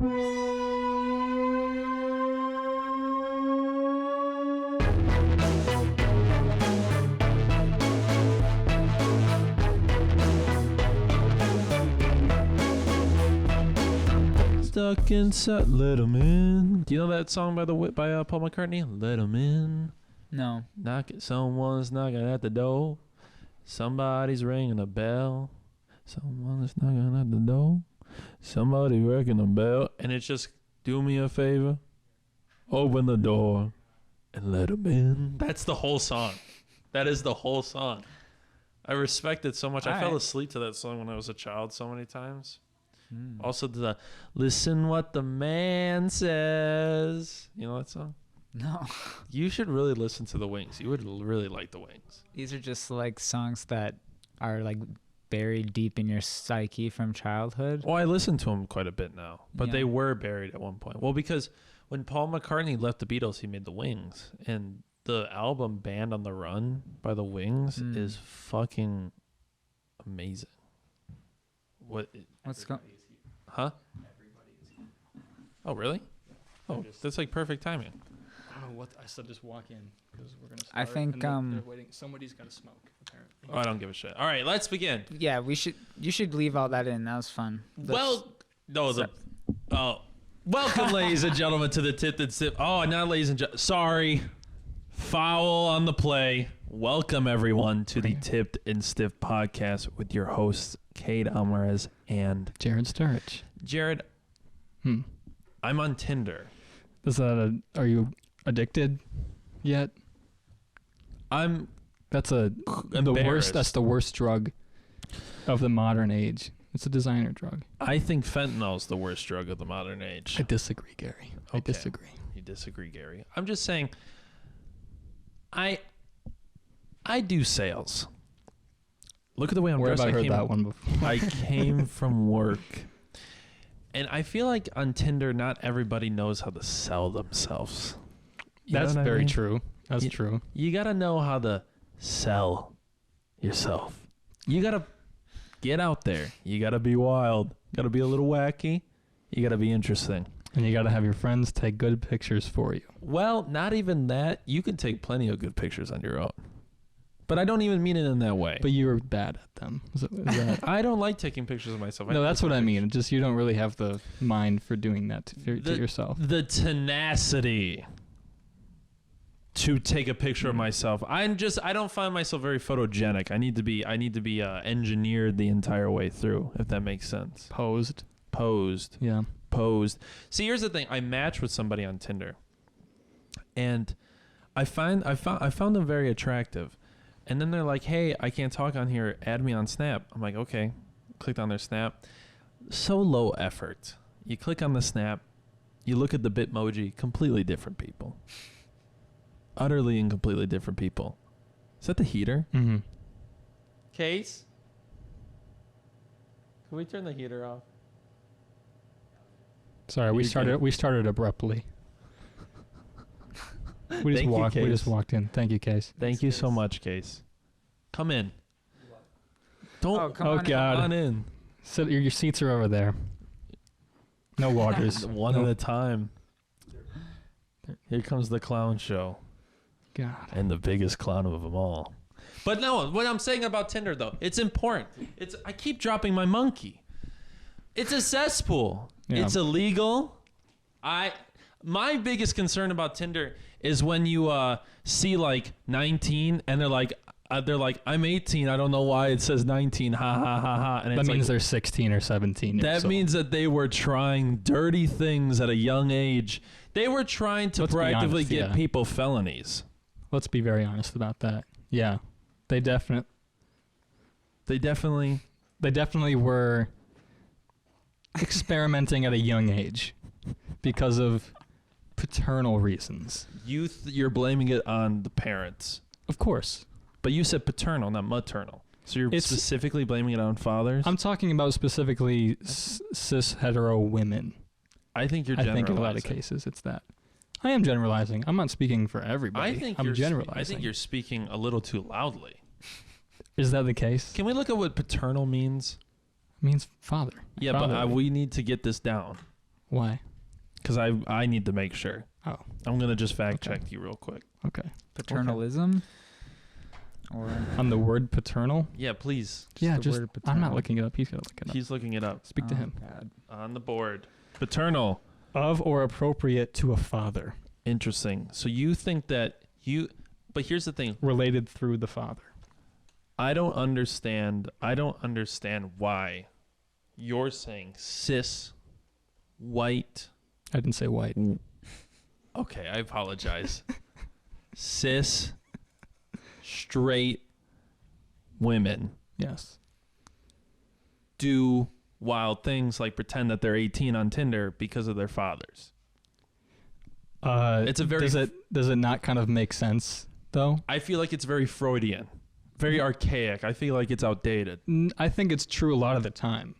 Stuck inside, let 'em in. Do you know that song by Paul McCartney? Let 'em in. No. Someone's knocking at the door. Somebody's ringing a bell. Someone's knocking at the door. Somebody ringing a bell. And it's just, do me a favor. Open the door and let 'em in. That's the whole song. That is the whole song. I respect it so much. I fell asleep to that song when I was a child so many times. Also the listen what the man says. You know that song? No. You should really listen to the Wings. You would really like the Wings. These are just like songs that are like buried deep in your psyche from childhood. Well, I listen to them quite a bit now, but they were buried at one point. Well, because when Paul McCartney left the Beatles, he made the Wings, and the album Band on the Run by the Wings is fucking amazing. What's going? Huh? Oh, really? Oh, that's like perfect timing. I don't know what I said. Just walk in because we're gonna start. I think they're waiting. Somebody's got to smoke apparently. Oh, I don't give a shit. All right, let's begin. Yeah, we should. You should leave all that in. That was fun. Welcome, ladies and gentlemen, to the Tipped and Stiff. Oh, not ladies and gentlemen. Sorry, foul on the play. Welcome everyone to the Tipped and Stiff podcast with your hosts Cade Alvarez and Jarod Sturridge. Jarod, I'm on Tinder. Are you addicted yet? That's the worst. That's the worst drug of the modern age. It's a designer drug. I think fentanyl's the worst drug of the modern age. I disagree, Gary. Okay. I disagree. You disagree, Gary. I'm just saying, I do sales. Look at the way I'm dressed. Where have I heard that one before? I came from work. And I feel like on Tinder, not everybody knows how to sell themselves. That's very true. That's true. You got to know how to sell yourself. You got to get out there. You got to be wild. Got to be a little wacky. You got to be interesting. And you got to have your friends take good pictures for you. Well, not even that. You can take plenty of good pictures on your own. But I don't even mean it in that way. But you're bad at them. Is that? I don't like taking pictures of myself. No, that's what I mean. Just you don't really have the mind for doing that to yourself. The tenacity to take a picture of myself. I don't find myself very photogenic. I need to be engineered the entire way through, if that makes sense. Posed. Yeah. Posed. See, here's the thing. I match with somebody on Tinder, and I found them very attractive. And then they're like, hey, I can't talk on here. Add me on Snap. I'm like, okay. Clicked on their Snap. So low effort. You click on the Snap. You look at the Bitmoji. Completely different people. Utterly and completely different people. Is that the heater? Mm-hmm. Case? Can we turn the heater off? Sorry, we started abruptly. We just walked in. Thank you, Case. Thank you so much, Case. Come in. Come on in. So your seats are over there. No waters. One at a time. Here comes the clown show. God. And the biggest clown of them all. But no, what I'm saying about Tinder, though, it's important. I keep dropping my monkey. It's a cesspool. Yeah. It's illegal. My biggest concern about Tinder is when you see like 19 and they're like I'm 18. I don't know why it says 19. Ha ha ha ha. And that means they're 16 or 17. That means that they were trying dirty things at a young age. They were trying to proactively get people felonies. Let's be very honest about that. Yeah, they definitely were experimenting at a young age because of paternal reasons. You're blaming it on the parents. Of course. But you said paternal, not maternal. So you're specifically blaming it on fathers? I'm talking about specifically cis hetero women. I think you're generalizing. I think in a lot of cases it's that. I am generalizing. I'm not speaking for everybody. I'm generalizing. I think you're speaking a little too loudly. Is that the case? Can we look at what paternal means? It means father. Yeah, but we need to get this down. Why? Because I need to make sure. Oh. I'm going to just fact check you real quick. Okay. Paternalism? Or On the word paternal? Yeah, please. Yeah, the just word I'm not paternal. looking it up. He's gonna look it up. He's looking it up. Speak to him. God. On the board. Paternal. Of or appropriate to a father. Interesting. So you think that but here's the thing. Related through the father. I don't understand why you're saying cis, white. I didn't say white. Okay, I apologize. Cis, straight women Yes. do wild things like pretend that they're 18 on Tinder because of their fathers. It's a very does it not kind of make sense though? I feel like it's very Freudian, very archaic. I feel like it's outdated. I think it's true a lot of the time.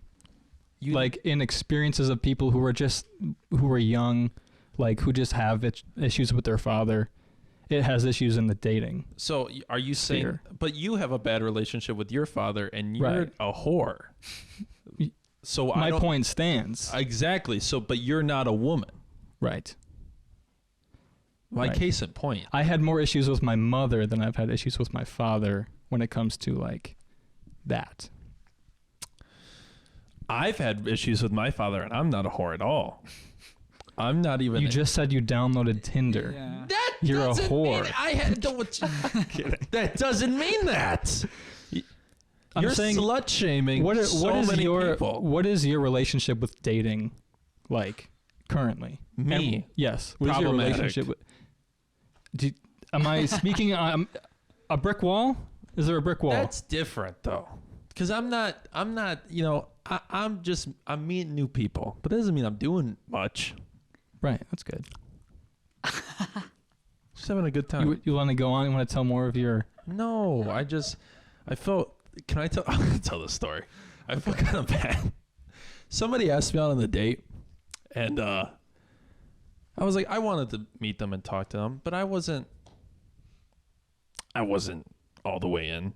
Like in experiences of people who are young, like who just have issues with their father. It has issues in the dating. So are you saying, sphere. but you have a bad relationship with your father and you're Right. a whore. So My point stands. Exactly. So, but you're not a woman. Right. My Right. case in point. I had more issues with my mother than I've had issues with my father when it comes to like that. I've had issues with my father and I'm not a whore at all. I'm not even. You just said you downloaded Tinder. Yeah. That You're a doesn't whore. Mean I had, don't, that doesn't mean that. I'm You're saying, slut shaming what so is many your people. what is your relationship with dating like currently? Me? And, yes. What is your Problematic. relationship with? Am I speaking on a brick wall? Is there a brick wall? That's different though, because I'm not. I'm meeting new people, but that doesn't mean I'm doing much. Right. That's good. Just having a good time. You want to go on? You want to tell more of your? No, I felt. Can I tell? I'm gonna tell the story. I felt kind of bad. Somebody asked me out on the date, and I was like, I wanted to meet them and talk to them, but I wasn't all the way in.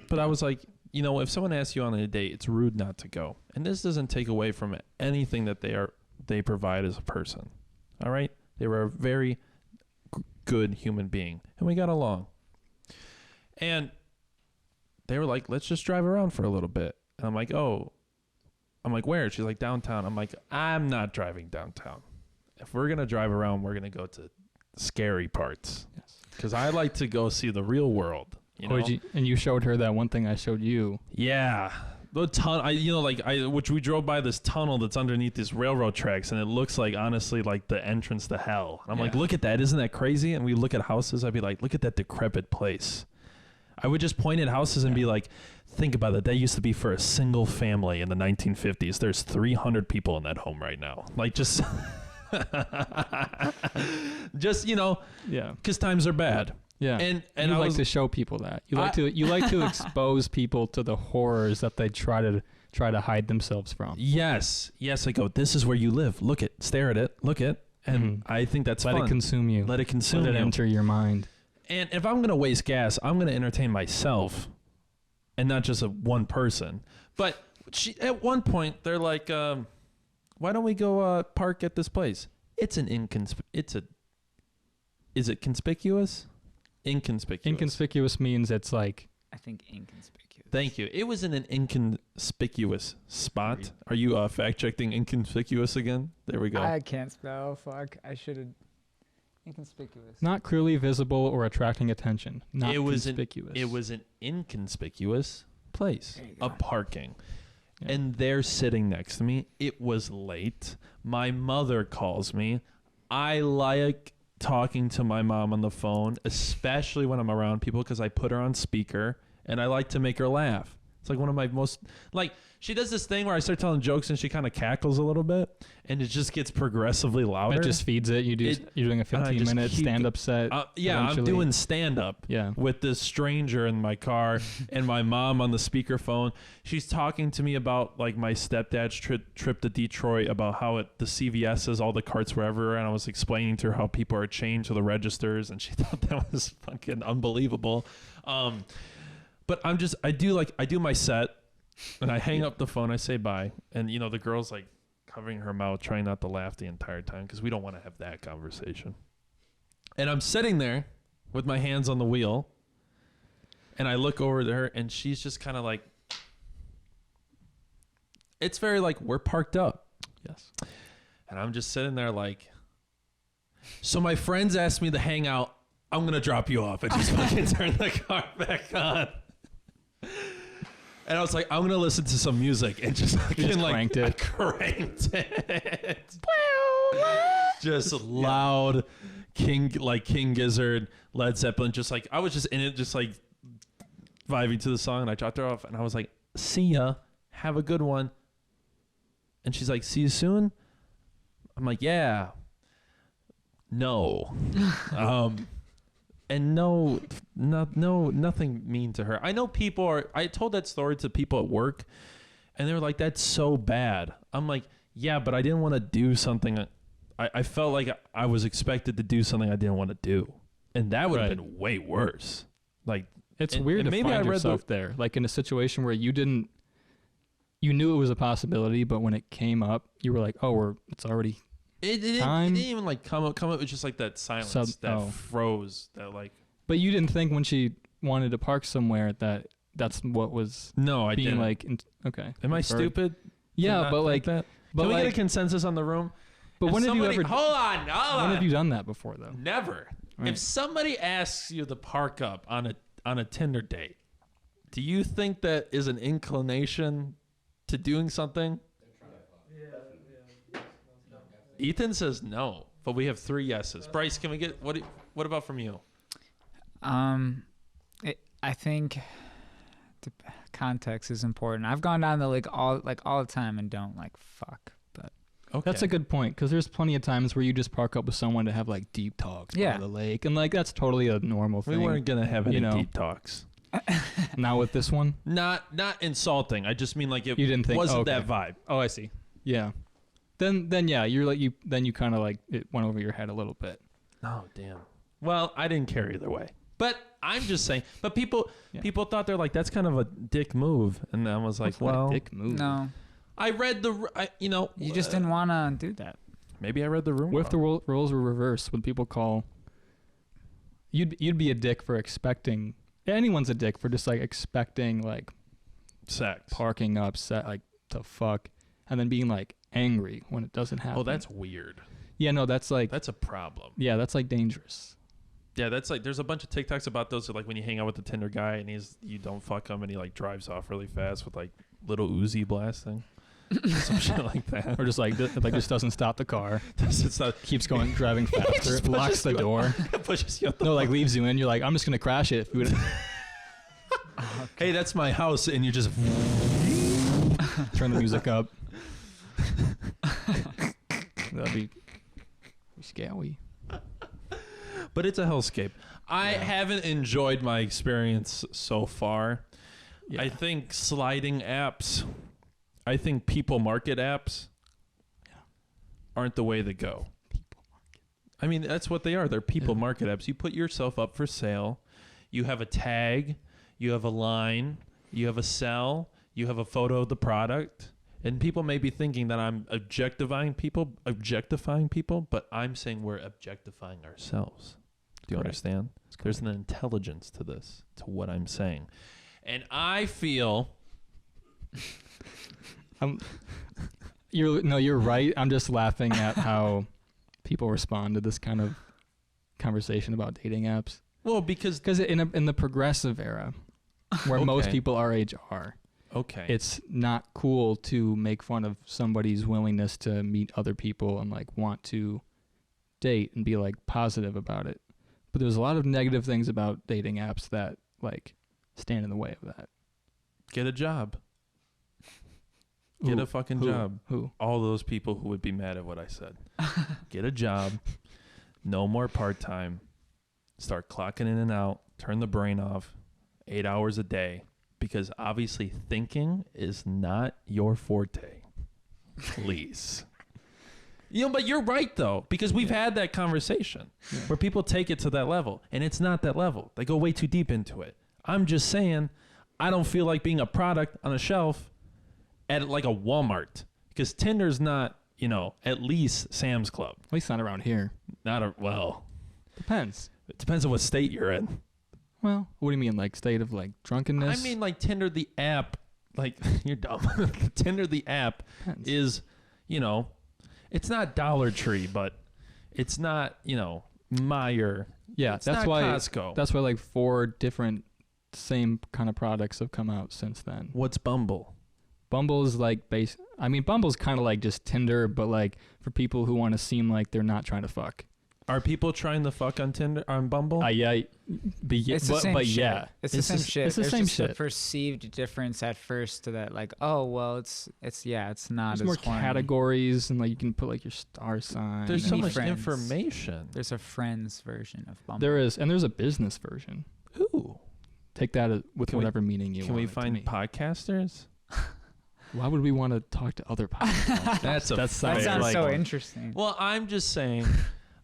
But I was like, if someone asks you on a date, it's rude not to go. And this doesn't take away from anything that they provide as a person. All right? They were a very good human being, and we got along. And they were like, let's just drive around for a little bit. And I'm like, where? She's like, downtown. I'm like, I'm not driving downtown. If we're going to drive around, we're going to go to scary parts. Yes. Because I like to go see the real world. And you showed her that one thing I showed you. Yeah. The which we drove by this tunnel that's underneath these railroad tracks, and it looks like, honestly, like the entrance to hell. And I'm like, look at that. Isn't that crazy? And we look at houses. I'd be like, look at that decrepit place. I would just point at houses and be like, think about it. That used to be for a single family in the 1950s. There's 300 people in that home right now. Like, just, Yeah. because times are bad. Yeah. And you I like was, to show people that. You like to expose people to the horrors that they try to hide themselves from. yes. I go, this is where you live. Look it. Stare at it. Look it. And I think that's Let fun. it consume you. Let it consume Let it you. enter your mind. And if I'm going to waste gas, I'm going to entertain myself and not just one person. But at one point, they're like, why don't we go park at this place? Is it conspicuous? Inconspicuous. Inconspicuous means it's like, I think inconspicuous. Thank you. It was in an inconspicuous spot. Are you fact checking inconspicuous again? There we go. I can't spell. Fuck. I should have. Inconspicuous. not clearly visible or attracting attention. Not it was conspicuous. It was an inconspicuous place There you go. of parking. Yeah. And they're sitting next to me. It was late. My mother calls me. I like talking to my mom on the phone, especially when I'm around people, because I put her on speaker and I like to make her laugh. It's like one of my most, like, she does this thing where I start telling jokes and she kind of cackles a little bit and it just gets progressively louder. It just feeds it. You're doing a and I just 15-minute keep- stand-up set. Yeah, eventually. I'm doing stand-up Yeah. with this stranger in my car and my mom on the speakerphone. She's talking to me about, like, my stepdad's trip to Detroit, about how the CVS's, all the carts were everywhere, and I was explaining to her how people are chained to the registers, and she thought that was fucking unbelievable. But I do my set, and I hang up the phone, I say bye, and, the girl's like, covering her mouth, trying not to laugh the entire time because we don't want to have that conversation. And I'm sitting there with my hands on the wheel, and I look over to her, and she's just kind of like, it's very like, we're parked up. Yes. And I'm just sitting there like, so my friends asked me to hang out. I'm going to drop you off. I just fucking turned the car back on. And I was like, I'm going to listen to some music. And just fucking like, cranked it. I cranked it. Just loud King Gizzard, Led Zeppelin. Just like, I was just in it, just like vibing to the song. And I dropped her off. And I was like, see ya. Have a good one. And she's like, see you soon? I'm like, yeah. No. And no, nothing mean to her. I know people are, I told that story to people at work, and they were like, that's so bad. I'm like, yeah, but I didn't want to do something. I felt like I was expected to do something I didn't want to do. And that would have been way worse. Like, it's weird to maybe find yourself there. Like in a situation where you knew it was a possibility, but when it came up, you were like, oh, it's already It didn't even like come up. It was just like that silence that froze. That like. But you didn't think when she wanted to park somewhere that's what was. No, I being didn't. Like, okay. Am I stupid? Yeah, but like that. But can we like, get a consensus on the room? But when have you ever? Hold on. When have you done that before though? Never. Right. If somebody asks you to park up on a Tinder date, do you think that is an inclination to doing something? Ethan says no, but we have 3 yeses. Bryce, can we get what about from you? I think the context is important. I've gone down the all the time and don't like fuck, but okay. That's a good point because there's plenty of times where you just park up with someone to have like deep talks by the lake, and like that's totally a normal thing. We weren't gonna have any deep talks. Not with this one. Not insulting. I just mean like it you didn't think, wasn't that vibe. Oh, I see. Yeah. Then yeah, you're like then you kind of like it went over your head a little bit. Oh damn. Well, I didn't care either way. But I'm just saying. But people thought they're like that's kind of a dick move, and I was like, well, a dick move. No. I read you just didn't want to do that. Maybe I read the room. What if the roles were reversed? Would people call you'd be a dick for expecting? Anyone's a dick for just like expecting like sex, parking up, like to fuck, and then being like angry when it doesn't happen. Oh, that's weird. Yeah, no, that's a problem. Yeah, that's like dangerous. Yeah, that's like there's a bunch of TikToks about those, like when you hang out with the Tinder guy and you don't fuck him and he like drives off really fast with like little Uzi blasting, some shit like that, or just like just doesn't stop the car, keeps going driving faster, locks the door, pushes you. No, like leaves you in. You're like, I'm just gonna crash it. Hey, that's my house, and you just turn the music up. That'd be scary. But it's a hellscape. I haven't enjoyed my experience so far. Yeah. I think sliding apps, I think people market apps aren't the way to go. People market. I mean, that's what they are. They're people market apps. You put yourself up for sale. You have a tag. You have a line. You have a sell. You have a photo of the product. And people may be thinking that I'm objectifying people, but I'm saying we're objectifying ourselves. Do you understand? There's an intelligence to this, to what I'm saying. And I feel... You're right. I'm just laughing at how people respond to this kind of conversation about dating apps. Well, because in the progressive era, where most people our age are, it's not cool to make fun of somebody's willingness to meet other people and like want to date and be like positive about it. But there's a lot of negative things about dating apps that like stand in the way of that. Get a job. Get a fucking job. Who? All those people who would be mad at what I said. Get a job. No more part-time. Start clocking in and out. Turn the brain off. 8 hours a day. Because obviously thinking is not your forte. Please. But you're right, though. Because we've had that conversation where people take it to that level. And it's not that level. They go way too deep into it. I'm just saying, I don't feel like being a product on a shelf at like a Walmart, because Tinder's not at least Sam's Club. At least not around here. Depends. It depends on what state you're in. Well, what do you mean, like state of like drunkenness? I mean, like Tinder the app. Like you're dumb. Tinder the app is, it's not Dollar Tree, but it's not, Meijer. Yeah, it's that's not why Costco. That's why like 4 different same kind of products have come out since then. What's Bumble? Bumble is like Bumble's kind of like just Tinder, but like for people who want to seem like they're not trying to fuck. Are people trying to fuck on Bumble? Yeah, it's the same shit. Yeah, it's the same shit. It's the same shit. The perceived difference at first to that, like, oh well, it's not. There's as more horny. categories, and like you can put like your star sign. There's so much friends. information. There's a friends version of Bumble. There is, and there's a business version. Ooh. Take that with whatever meaning you want. Can we find podcasters? Why would we want to talk to other podcasters? that sounds so interesting. Well, I'm just saying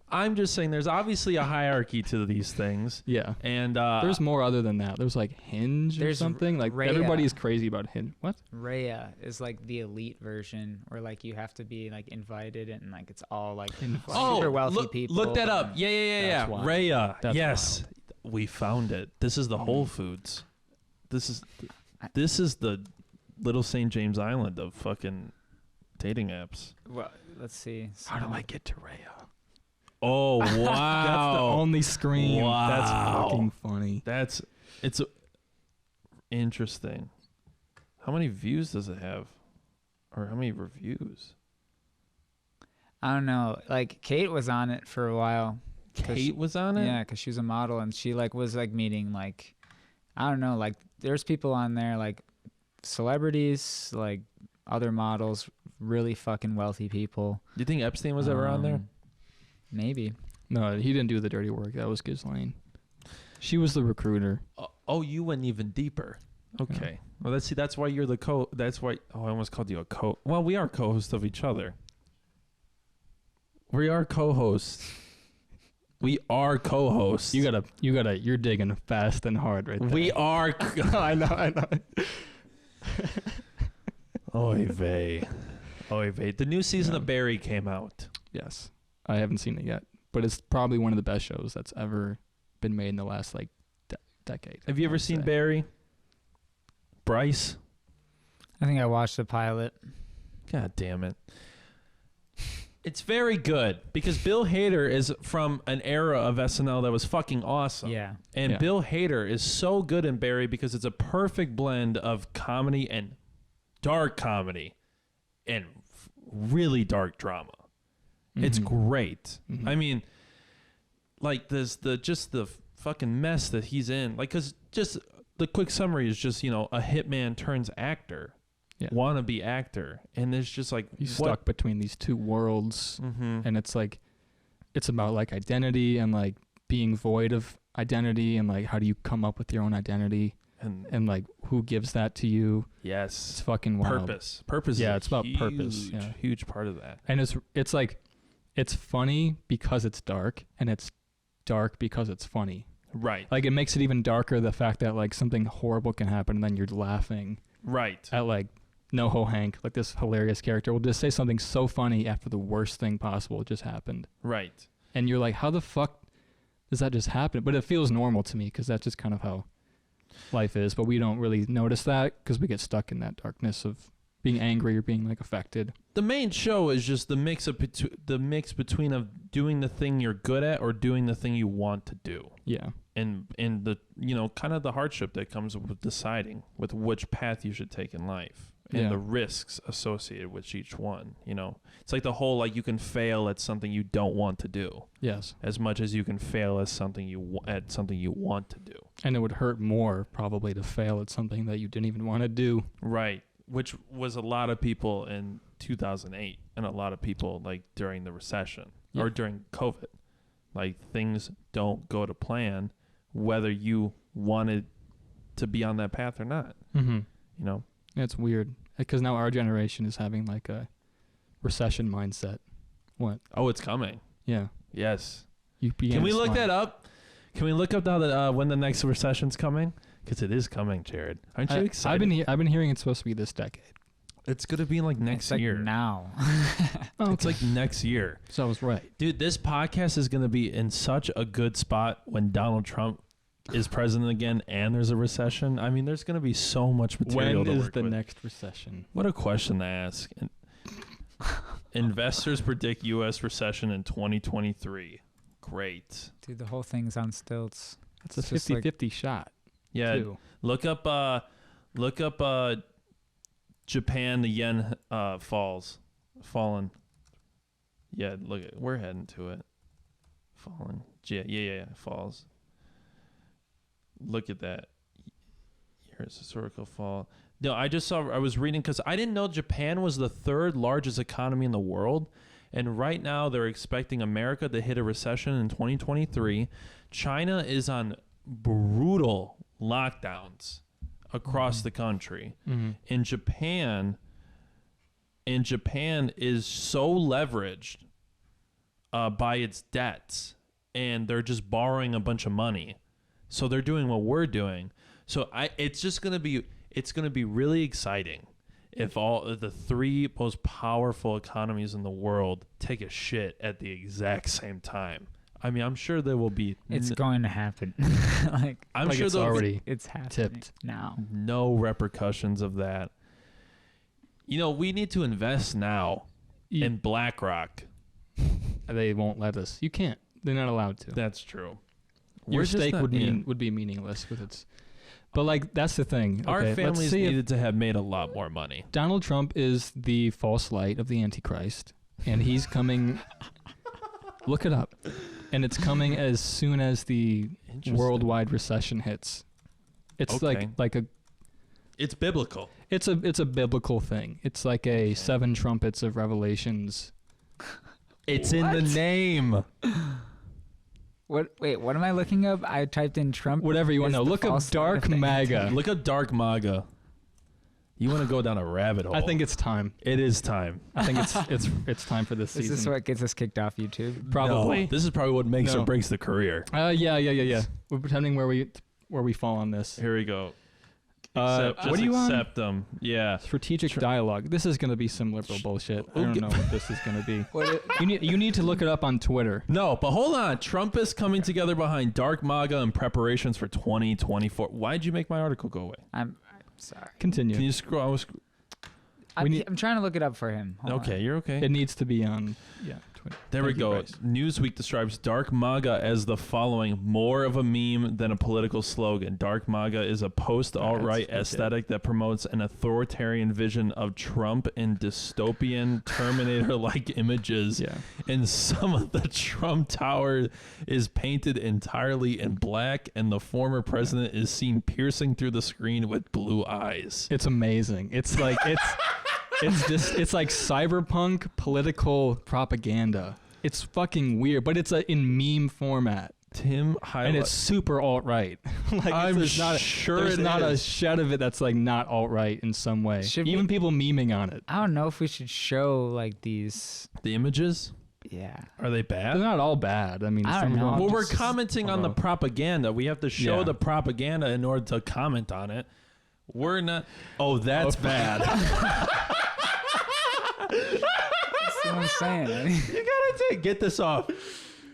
there's obviously a hierarchy to these things. Yeah. And there's more other than that. There's like Hinge or something. Like Raya. Everybody's crazy about Hinge. What? Raya is like the elite version where like you have to be like invited and like it's all like super wealthy people. Look that up. Yeah. Raya. That's yes. wild. We found it. This is the Whole Foods. This is the Little St. James Island of fucking dating apps. Well, let's see. How do I get to Raya? Oh, wow. That's the only scream. Wow. That's fucking funny. It's interesting. How many views does it have? Or how many reviews? I don't know. Like Cade was on it for a while. Kate was on it? Yeah, because she was a model and she like was like meeting like, I don't know, like there's people on there like celebrities, like other models, really fucking wealthy people. Do you think Epstein was ever on there? Maybe. No, he didn't do the dirty work. That was Ghislaine. She was the recruiter. Oh, you went even deeper. Okay. Yeah. Well, that's why you're the that's why, I almost called you a well, we are co-hosts of each other. We are co-hosts. We are co-hosts. You're digging fast and hard right there. We are. I know. Oy vey. The new season of Barry came out. Yes. I haven't seen it yet, but it's probably one of the best shows that's ever been made in the last like decade. Have you ever seen Barry? Bryce? I think I watched the pilot. God damn it. It's very good because Bill Hader is from an era of SNL that was fucking awesome. Yeah. And Bill Hader is so good in Barry because it's a perfect blend of comedy and dark comedy and really dark drama. Mm-hmm. It's great. Mm-hmm. I mean, like the fucking mess that he's in. Like, cause just the quick summary is just, a hitman turns actor. Yeah. Wannabe actor, and there's just like he's stuck between these two worlds, and it's like it's about like identity and like being void of identity, and like how do you come up with your own identity, and like who gives that to you? Yes, it's fucking wild. Purpose. Yeah, it's about purpose. Yeah, huge part of that. And it's like it's funny because it's dark, and it's dark because it's funny. Right. Like it makes it even darker the fact that like something horrible can happen, and then you're laughing. Right. At like. NoHo Hank, like this hilarious character, will just say something so funny after the worst thing possible just happened. Right. And you're like, how the fuck does that just happen? But it feels normal to me because that's just kind of how life is. But we don't really notice that because we get stuck in that darkness of being angry or being like affected. The main show is just the mix between of doing the thing you're good at or doing the thing you want to do. Yeah. And the kind of the hardship that comes with deciding with which path you should take in life. And the risks associated with each one, It's like the whole, like, you can fail at something you don't want to do. Yes. As much as you can fail at something you want to do. And it would hurt more, probably, to fail at something that you didn't even want to do. Right. Which was a lot of people in 2008 and a lot of people, like, during the recession or during COVID. Like, things don't go to plan whether you wanted to be on that path or not. Mm-hmm. It's weird because now our generation is having like a recession mindset. What? Oh, it's coming. Yeah. Yes. Can we look that up? Can we look up now that when the next recession's coming? Because it is coming, Jarod. Aren't you excited? I've been hearing it's supposed to be this decade. It's gonna be like next It's like year. now. Oh, It's like next year. so I was right. Dude, this podcast is gonna be in such a good spot when Donald Trump is president again and there's a recession. I mean, there's gonna be so much material When to is work the with. next recession? What a question to ask. Investors predict U.S. recession in 2023. Great. Dude, the whole thing's on stilts. It's a It's just like- 50-50 shot. Yeah. Too. Look up Japan, the yen fallen. Yeah, look at, we're heading to it. Fallen. Yeah, falls. Look at that. Here's historical fall. No, I was reading because I didn't know Japan was the third largest economy in the world. And right now they're expecting America to hit a recession in 2023. China is on brutal lockdowns across the country. Mm-hmm. In Japan is so leveraged by its debts, and they're just borrowing a bunch of money. So they're doing what we're doing. So it's going to be really exciting if all of the three most powerful economies in the world take a shit at the exact same time. I mean, I'm sure there will be It's going to happen. I'm like sure it's there'll be already it's happening tipped. now. no repercussions of that. You know, we need to invest now in BlackRock. They won't let us. You can't. They're not allowed to. That's true. Your We're just stake not would in. be meaningless with its. But like that's the thing. Our Okay, let's families see if needed to have made a lot more money. Donald Trump is the false light of the Antichrist, and he's coming. Look it up, and it's coming as soon as the Interesting. worldwide recession hits. It's Okay. like a It's biblical. it's a biblical thing. It's like a seven trumpets of Revelations. It's in the name. What? Wait, what am I looking up? I typed in Trump. Whatever you want to is know. the Look up false light Dark of the MAGA. Look up Dark Maga. You want to go down a rabbit hole. I think it's time. it is time. I think it's time for this Is season. this what gets us kicked off YouTube? Probably. No, this is probably what makes No. or breaks the career. Yeah. We're pretending where we fall on this. Here we go. What Just are you on? accept them. Yeah. Strategic dialogue. This is going to be some liberal bullshit. I don't Okay. know what this is going to be. What? You need to look it up on Twitter. No, but hold on. Trump is coming together behind Dark Maga in preparations for 2024. Why'd you make my article go away? I'm sorry. Continue. Can you scroll? I'm trying to look it up for him. Hold Okay, on. you're okay. It needs to be on. Yeah. Twitter. There we Thank you, go. Bryce. Newsweek describes Dark Maga as the following: more of a meme than a political slogan. Dark Maga is a post-alt-right That's it. aesthetic that promotes an authoritarian vision of Trump and dystopian Terminator-like images. Yeah. And some of the Trump Tower is painted entirely in black, and the former president is seen piercing through the screen with blue eyes. It's amazing. It's like it's like cyberpunk political propaganda. It's fucking weird, but it's in meme format. Tim And it's super alt right. Like I'm there's not sure there's it not a is. shed of it that's like not alt right in some way. Should Even we- people memeing on it. I don't know if we should show like these. the images. Yeah. Are they bad? They're not all bad. I mean, I some don't of know. them Well, we're just- commenting on the although- propaganda. We have to show Yeah. the propaganda in order to comment on it. We're not. Oh, that's bad. That's what I'm saying. I mean, You gotta get this off.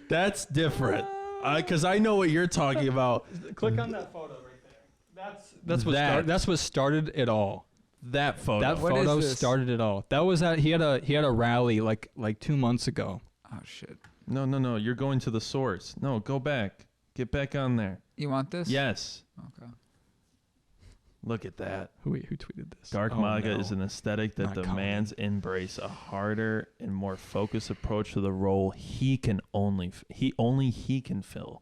That's different. Because I know what you're talking about. click on that photo right there. That's what started it all. That photo. That What is photo this? started it all. That was at he had a rally like 2 months ago. oh shit. No. You're going to the source. No, go back. Get back on there. You want this? Yes. Okay. Look at that. Who tweeted this? Dark Oh, Maga no. is an aesthetic that Not demands embrace a harder and more focused approach to the role he can only fill.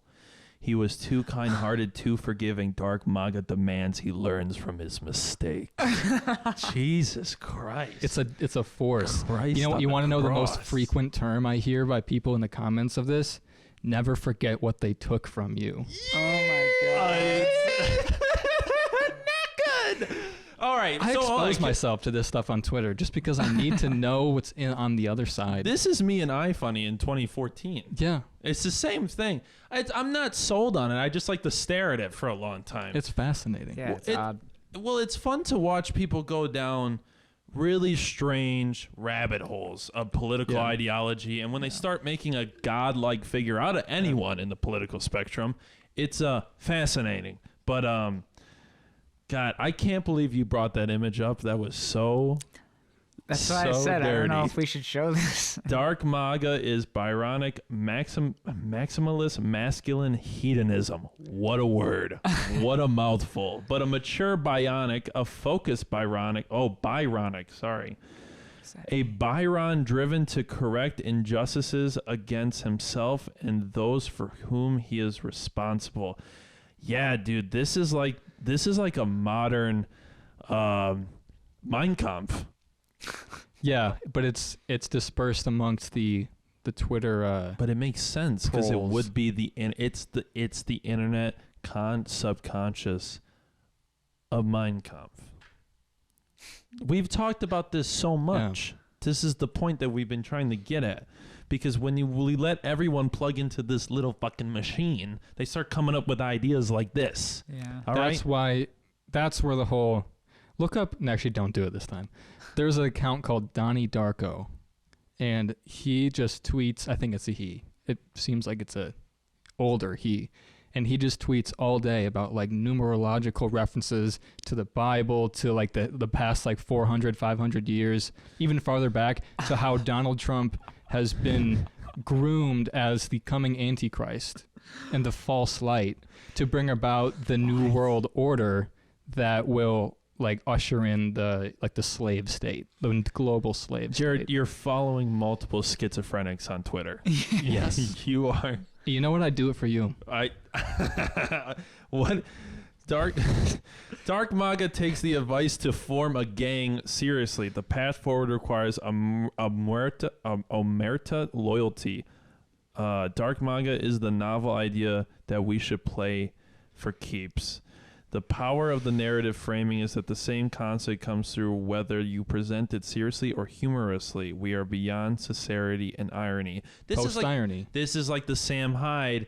He was too kind-hearted, too forgiving. Dark Maga demands he learns from his mistakes. Jesus Christ! It's a force. Christ You know, on you the want to know the most cross. frequent term I hear by people in the comments of this? Never forget what they took from you. Oh my god. Not good. All right, I so expose myself to this stuff on Twitter just because I need to know what's on the other side. This is me and iFunny in 2014. Yeah, It's the same thing. I'm not sold on it. I just like to stare at it for a long time. it's fascinating. Yeah, it's It- odd. Well, it's fun to watch people go down really strange rabbit holes of political ideology. And when they start making a godlike figure out of anyone in the political spectrum, it's fascinating. But God, I can't believe you brought that image up. That was so That's why I said dirty. I don't know if we should show this. Dark Maga is Byronic maximalist masculine hedonism. What a word. What a mouthful. But a mature bionic, a focused Byronic. Oh, Byronic, sorry. A Byron driven to correct injustices against himself and those for whom he is responsible. Yeah, dude, this is like a modern Mein Kampf. Yeah, but it's dispersed amongst the Twitter. But it makes sense because it trolls. would be it's the internet subconscious of Mein Kampf. We've talked about this so much. This is the point that we've been trying to get at. Because when we let everyone plug into this little fucking machine, they start coming up with ideas like this. Yeah. That's where the whole look up. Actually, don't do it this time. There's an account called Donnie Darko, and he just tweets. I think it's a he. It seems like it's a older he, and he just tweets all day about like numerological references to the Bible, to like the past like 400, 500 years, even farther back to how Donald Trump has been groomed as the coming Antichrist and the false light to bring about the new world order that will like usher in the slave state, the global slave Jarod, state. you're following multiple schizophrenics on Twitter. Yes. You are. You know what? I'd do it for you. What? Dark Maga takes the advice to form a gang seriously. The path forward requires omerta loyalty. Dark Maga is the novel idea that we should play for keeps. The power of the narrative framing is that the same concept comes through whether you present it seriously or humorously. We are beyond sincerity and irony. Post-irony. This is like the Sam Hyde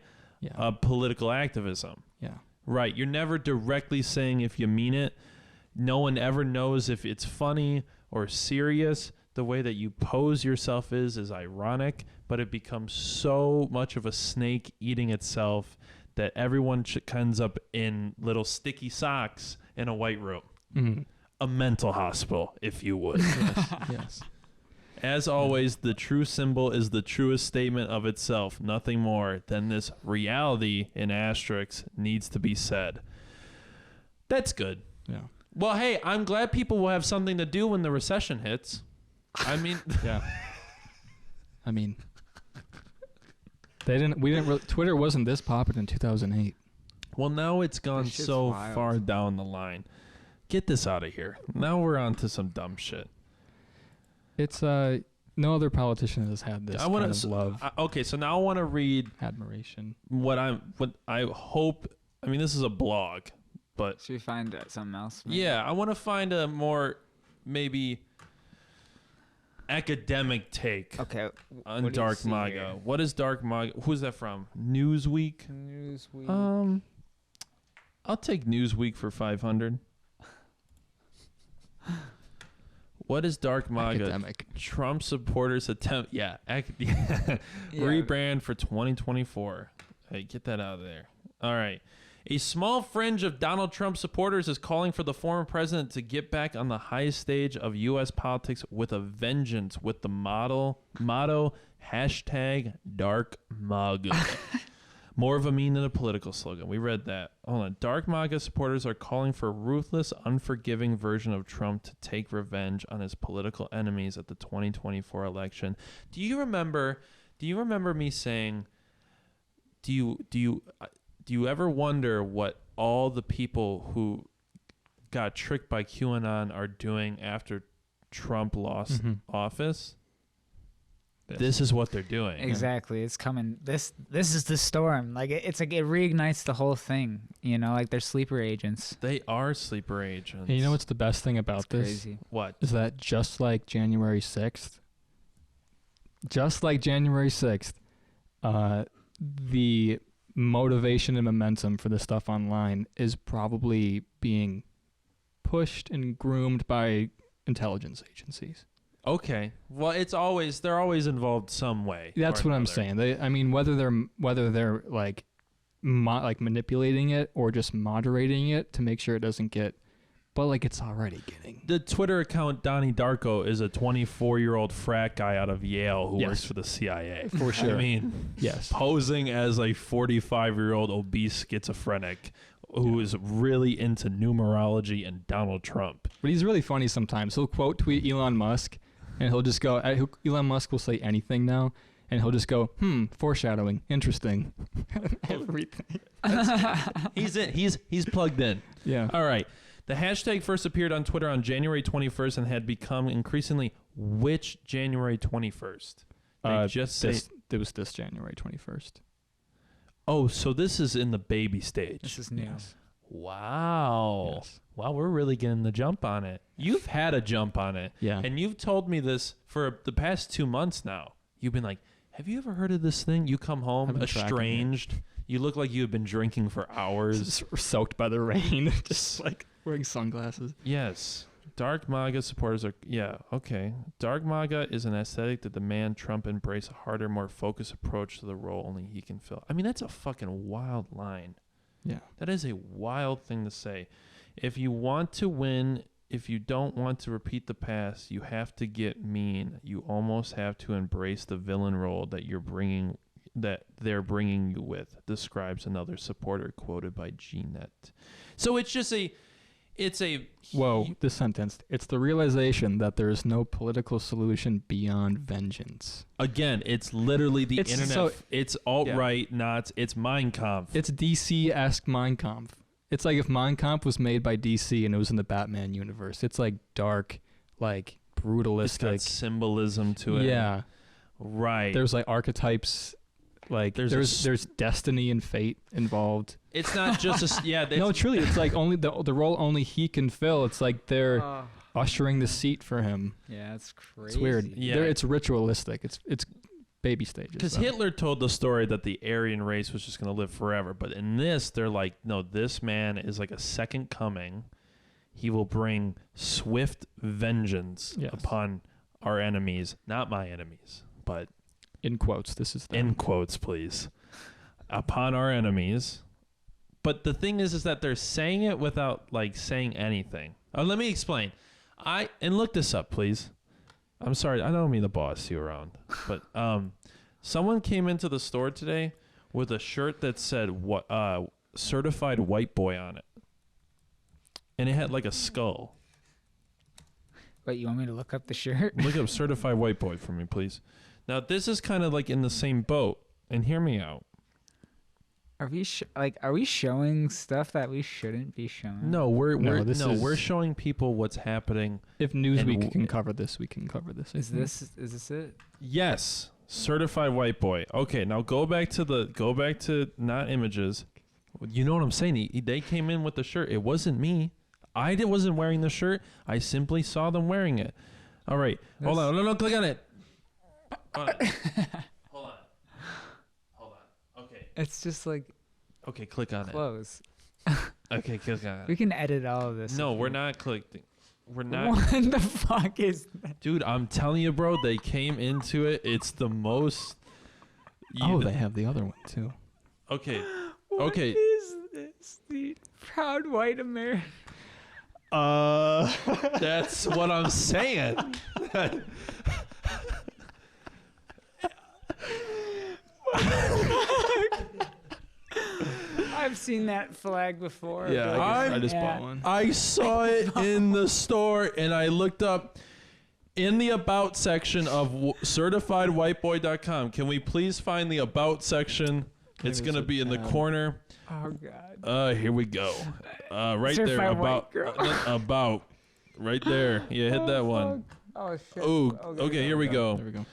of political activism. Yeah. Right. You're never directly saying if you mean it. No one ever knows if it's funny or serious. The way that you pose yourself is ironic, but it becomes so much of a snake eating itself that everyone ends up in little sticky socks in a white room. Mm-hmm. A mental hospital, if you would. Yes. As always, the true symbol is the truest statement of itself. Nothing more than this reality in asterisks needs to be said. That's good. Yeah. Well, hey, I'm glad people will have something to do when the recession hits. I mean, Yeah. I mean, Twitter wasn't this popular in 2008. well, now it's gone This shit's so wild. far down the line. Get this out of here. Now we're on to some dumb shit. It's no other politician has had this kind of love, Okay, so now I want to read admiration. what I hope. I mean, this is a blog, but Should we find something else? maybe? yeah, I want to find a more maybe academic take Okay. on what do you Dark see Maga. here? What is Dark Maga? Who's that from? Newsweek. Newsweek. I'll take Newsweek for 500. What is Dark Maga? Academic. Trump supporters attempt, rebrand for 2024. Hey, get that out of there. All right. A small fringe of Donald Trump supporters is calling for the former president to get back on the highest stage of U.S. politics with a vengeance with the motto Dark Maga. More of a meme than a political slogan. We read that. Hold on. Dark Maga supporters are calling for a ruthless, unforgiving version of Trump to take revenge on his political enemies at the 2024 election. Do you remember me saying, do you ever wonder what all the people who got tricked by QAnon are doing after Trump lost office? This is what they're doing. Exactly. It's coming. This is the storm. Like it's like it reignites the whole thing. You know, like they're sleeper agents. They are sleeper agents. And you know what's the best thing about It's this? crazy. What? Is that just like January 6th, the motivation and momentum for the stuff online is probably being pushed and groomed by intelligence agencies. Okay. Well, they're always involved some way. That's what I'm saying. Whether they're like manipulating it or just moderating it to make sure it doesn't get, but like it's already getting. The Twitter account Donnie Darko is a 24-year-old frat guy out of Yale who works for the CIA. For sure. I mean, yes, posing as a 45-year-old obese schizophrenic who is really into numerology and Donald Trump. But he's really funny sometimes. He'll quote tweet Elon Musk, and he'll just go. Elon Musk will say anything now, and he'll just go, foreshadowing, interesting. Everything. He's plugged in. Yeah. All right. The hashtag first appeared on Twitter on January 21st and had become increasingly which January 21st? It was this January 21st. Oh, so this is in the baby stage. This is new. Yes. Wow. Yes. Wow, we're really getting the jump on it. You've had a jump on it. Yeah. And you've told me this for the past 2 months now. You've been like, have you ever heard of this thing? You come home estranged. You look like you have been drinking for hours. Soaked by the rain. Just like wearing sunglasses. Yes. Dark Maga supporters are, okay. Dark Maga is an aesthetic that demand Trump embrace a harder, more focused approach to the role only he can fill. I mean, that's a fucking wild line. Yeah. That is a wild thing to say. If you want to win, if you don't want to repeat the past, you have to get mean. You almost have to embrace the villain role that they're bringing you with, describes another supporter quoted by GNet. So it's just this sentence. It's the realization that there is no political solution beyond vengeance. Again, it's literally the internet. So, it's alt-right, it's Mein Kampf. It's DC-esque Mein Kampf. It's like if Mein Kampf was made by DC and it was in the Batman universe. It's like dark, like brutalistic. It's got symbolism to it. Yeah. Right. There's like archetypes. Like there's destiny and fate involved. It's not just no, truly, it's like only the role only he can fill. It's like they're ushering the seat for him. Yeah, it's crazy. It's weird. Yeah, it's ritualistic. It's baby stages. Because Hitler told the story that the Aryan race was just going to live forever, but in this, they're like, no, this man is like a second coming. He will bring swift vengeance upon our enemies, not my enemies, but. In quotes, this is in quotes, please. Upon our enemies. But the thing is that they're saying it without like saying anything. Let me explain. And look this up, please. I'm sorry, I don't mean to boss you around, but someone came into the store today with a shirt that said certified white boy on it. And it had like a skull. Wait, you want me to look up the shirt? Look up certified white boy for me, please. Now, this is kind of like in the same boat, and hear me out. Are we showing stuff that we shouldn't be showing? No, we're showing people what's happening. If Newsweek can cover this, we can cover this. Is this it? Yes, certified white boy. Okay, now go back to not images. You know what I'm saying? They came in with the shirt. It wasn't me. I wasn't wearing the shirt. I simply saw them wearing it. All right, hold on. No, click on it. Hold on. Okay. It's just like. Okay, click on close. it. Okay, click on it. We can edit all of this. No, we're not clicking. We're not. What the fuck is that? Dude, I'm telling you, bro, they came into it. It's the most. They have the other one too. Okay. What is this? The proud white American. That's what I'm saying. I've seen that flag before. Yeah, I just bought one. I saw it in the store, and I looked up in the About section of certifiedwhiteboy.com. Can we please find the About section? It's going to be in the corner. Oh, God. Here we go. Right Certified there. white girl. About. Right there. Yeah, hit that one. Oh, shit. Oh, okay, here we go. There we go.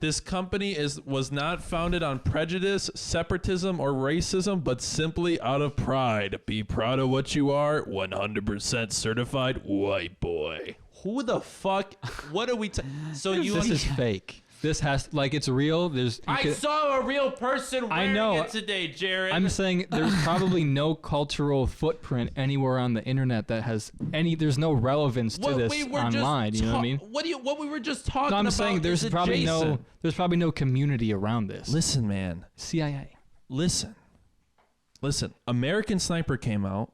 This company was not founded on prejudice, separatism, or racism, but simply out of pride. Be proud of what you are. 100% certified white boy. Who the fuck? What are we? So This is fake. This has it's real. I saw a real person wearing it today, Jared. I'm saying there's probably no cultural footprint anywhere on the internet that has any. There's no relevance to this online. You know what I mean? What we were just talking about? I'm saying there's probably no community around this. Listen, man. CIA. Listen. American Sniper came out,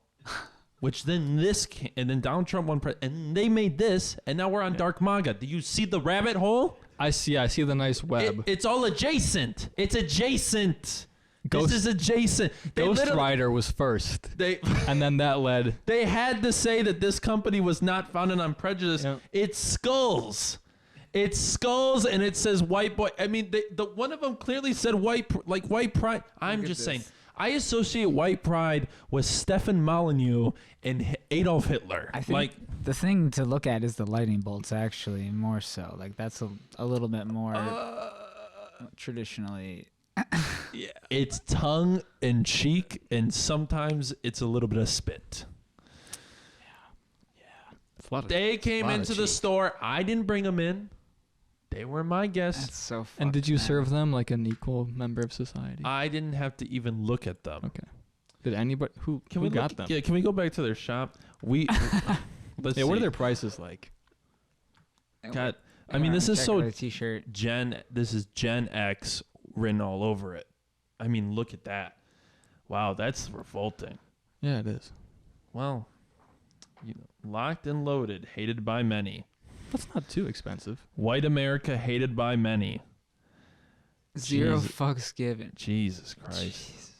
which then this came, and then Donald Trump won, and they made this, and now we're on Dark Maga. Do you see the rabbit hole? I see the nice web. It's all adjacent. It's adjacent. This is adjacent. Ghost Rider was first. And then that led. They had to say that this company was not founded on prejudice. Yep. It's skulls. It's skulls, and it says white boy. I mean, the one of them clearly said white pride. I'm just saying. I associate white pride with Stefan Molyneux and Adolf Hitler. I think the thing to look at is the lightning bolts, actually, more so. That's a little bit more traditionally. Yeah, it's tongue and cheek, and sometimes it's a little bit of spit. Yeah. They came into the store. I didn't bring them in. They were my guests. That's so fucked, And did you serve them like an equal member of society? I didn't have to even look at them. Okay. Did anybody who got them? Yeah, can we go back to their shop? Let's see. What are their prices like? God, I mean, this is so T-shirt. This is Gen X written all over it. I mean, look at that. Wow, that's revolting. Yeah, it is. Well, locked and loaded, hated by many. That's not too expensive. White America hated by many. Zero fucks given. Jesus Christ.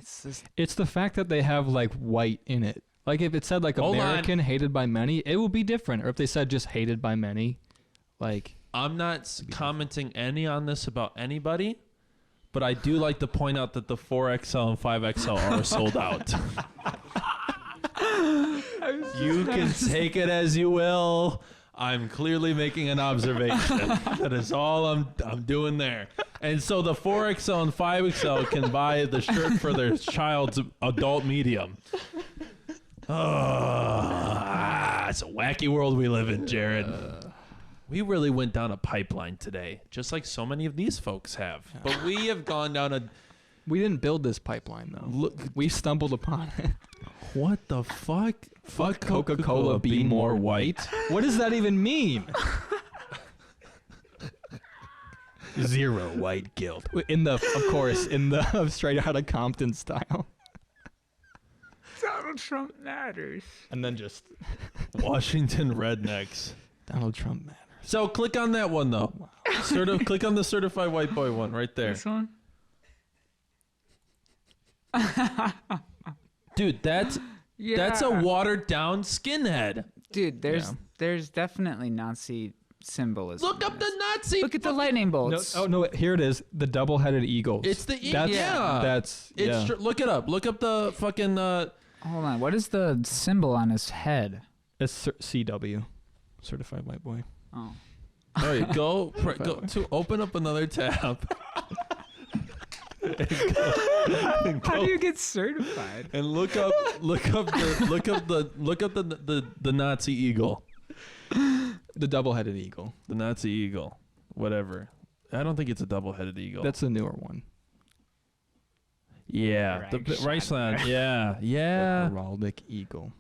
Jeez. It's the fact that they have white in it. If it said American hated by many, it would be different. Or if they said just hated by many, I'm not commenting any on this about anybody, but I do like to point out that the 4XL and 5XL are sold out. You can take it as you will. I'm clearly making an observation. That is all I'm doing there. And so the 4XL and 5XL can buy the shirt for their child's adult medium. It's a wacky world we live in, Jared. We really went down a pipeline today, just like so many of these folks have. But we have gone down a... We didn't build this pipeline, though. Look, we stumbled upon it. What the fuck? Fuck Coca-Cola, be more white? What does that even mean? Zero white guilt. Of course, in the straight out of Compton style. Donald Trump matters. And then just Washington rednecks. Donald Trump matters. So click on that one, though. Wow. Click on the certified white boy one right there. This one? Dude, that's a watered down skinhead. Dude, there's definitely Nazi symbolism. Look up the Nazi. Look at the lightning bolts. No, here it is. The double-headed eagles. It's the eagle. Look it up. Look up the fucking. Hold on. What is the symbol on his head? It's CW, certified white boy. Oh. All right, go to open up another tab. How do you get certified? And look up the Nazi eagle. The double-headed eagle. The Nazi eagle. Whatever. I don't think it's a double-headed eagle. That's the newer one. Yeah. The Reichsland. Yeah. Yeah. The heraldic eagle.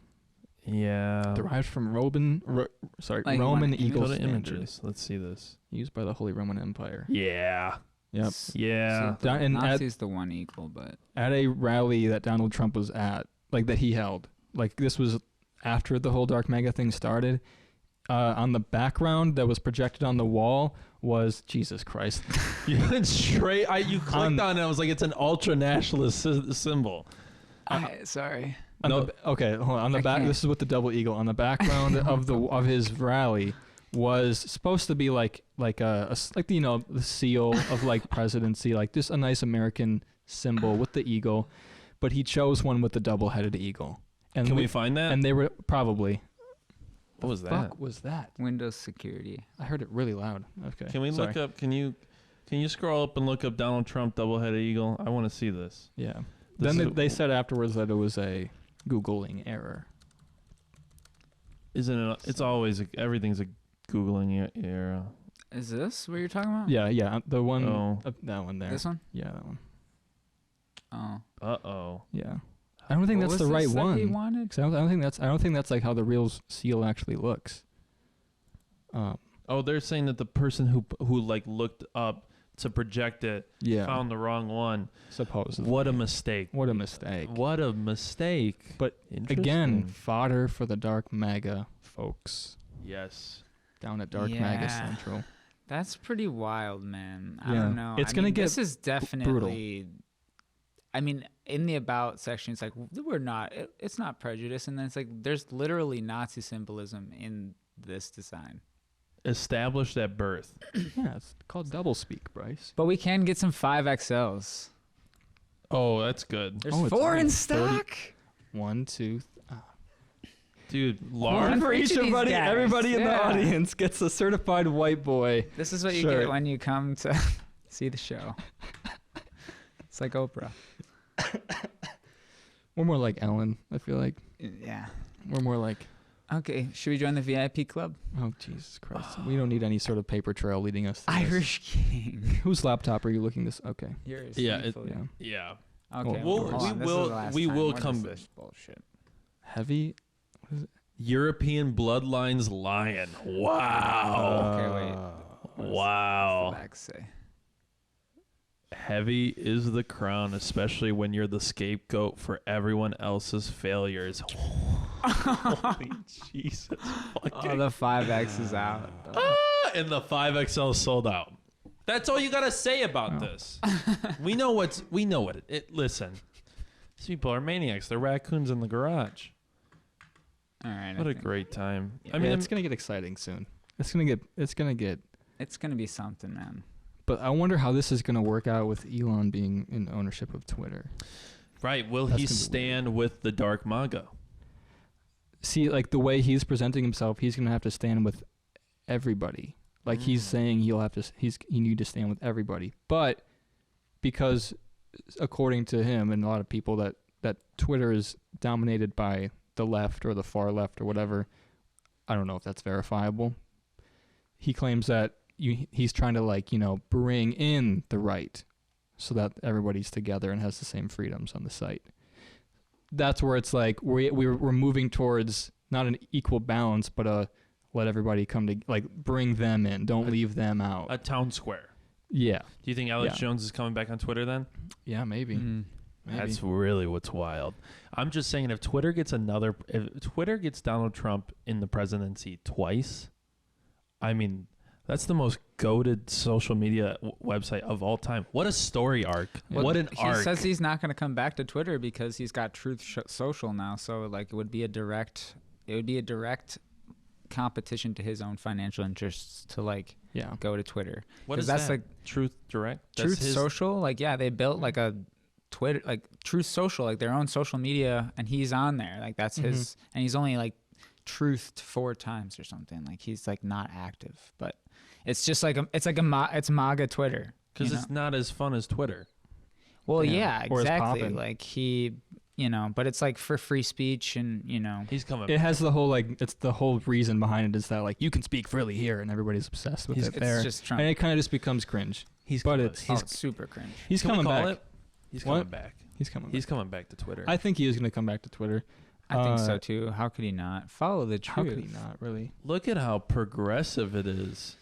Yeah. Derived from Roman eagle go to images. Let's see this. Used by the Holy Roman Empire. Yeah. Yep. Yeah. So Nazi's the one eagle, but at a rally that Donald Trump was at, that he held, this was after the whole Dark Maga thing started. On the background that was projected on the wall was Jesus Christ. You went straight. You clicked on it. I was like, it's an ultra nationalist symbol. Sorry. Okay. Hold on. On the back, this is with the double eagle. On the background of his rally was supposed to be the seal of presidency, just a nice American symbol with the eagle, but he chose one with the double-headed eagle. And can we find that? And they were probably. What was that? Fuck was that? Windows security. I heard it really loud. Okay. Can we look up? Can you scroll up and look up Donald Trump double-headed eagle? I want to see this. Yeah. Then they said afterwards that it was a Googling error. Isn't it? It's always everything's a Googling error. Is this what you're talking about? Yeah, the one, Oh. that one there. This one? Yeah, that one. Oh. Uh-oh. Yeah, I don't think What that's was the right this that one. he wanted? 'Cause I don't think that's like how the real seal actually looks. Oh, they're saying that the person who like looked up to project it Yeah, found the wrong one. supposedly. What a mistake. What a mistake. What a mistake. But Interesting. Again, fodder for the dark Maga folks yes. down at Dark Yeah. Maga Central. That's pretty wild, man. I Yeah. don't know. It's I gonna mean, get This is definitely. I mean, in the about section, it's like we're not. It's not prejudice, and then it's like there's literally Nazi symbolism in this design. Established at birth. Yeah, it's called doublespeak, Bryce. But we can get some 5XLs. Oh, that's good. There's Oh, it's 4 in only stock. 1, 2. Dude, One large. for each of these guys. everybody in the Yeah. audience gets a certified white boy. This is what you Sure. get when you come to see the show. It's like Oprah. We're more like Ellen, I feel like. Yeah. We're more like, Okay, should we join the VIP club? oh, Jesus Christ. We don't need any sort of paper trail leading us to this. Irish King. Whose laptop are you looking this? Okay. Yours. Yeah, thankfully. Yeah. Yeah. Okay. Well, hold we on, this is will- the last we time. will What is come- this bullshit? Heavy. European Bloodlines Lion. Wow. Okay, wait. Uh, What's Wow. the back say? Heavy is the crown, especially when you're the scapegoat for everyone else's failures. Holy Jesus. Oh, the 5X is out. And the 5XL sold out. That's all you got to say about this. We know what listen. These people are maniacs. They're raccoons in the garage. All right. What I a think great time. I mean, it's gonna get exciting soon. It's gonna get. it's gonna be something, man. But I wonder how this is gonna work out with Elon being in ownership of Twitter. Right. Will That's he gonna be stand with the dark Maga? See, like the way he's presenting himself, he's gonna have to stand with everybody. Like he's saying, he need to stand with everybody. But because, according to him and a lot of people, that Twitter is dominated by the left or the far left or whatever. I don't know if that's verifiable. He claims that he's trying to bring in the right so that everybody's together and has the same freedoms on the site. That's where it's like we're moving towards not an equal balance, but let everybody come to bring them in. Don't leave them out. A town square. Yeah. Do you think Alex Yeah. Jones is coming back on Twitter then? Yeah, maybe. Mm. Maybe. That's really what's wild. I'm just saying if Twitter gets Donald Trump in the presidency twice, I mean, that's the most goated social media website of all time. What a story arc. Well, what an arc. He says he's not going to come back to Twitter because he's got Truth Social now. So it would be a direct competition to his own financial interests to Yeah. go to Twitter. What is that's that? Truth Direct? That's Truth his- Social. They built a Twitter, Truth Social, their own social media, and he's on there. That's his, and he's only truthed 4 times or something. He's not active, but it's just it's MAGA Twitter. Because it's not as fun as Twitter. Well, Yeah. yeah, Or it's exactly. poppin'. But it's for free speech and He's coming It back. has the whole it's the whole reason behind it is that you can speak freely here and everybody's obsessed with it there. it's just Trump. And it kind of just becomes cringe. He's but coming, it's- It's super cringe. He's Can we coming call back. it? He's What? coming back. He's coming He's back. coming back to Twitter. I think he is going to come back to Twitter. I think so too. How could he not follow the truth? How could he not, really? Look at how progressive it is.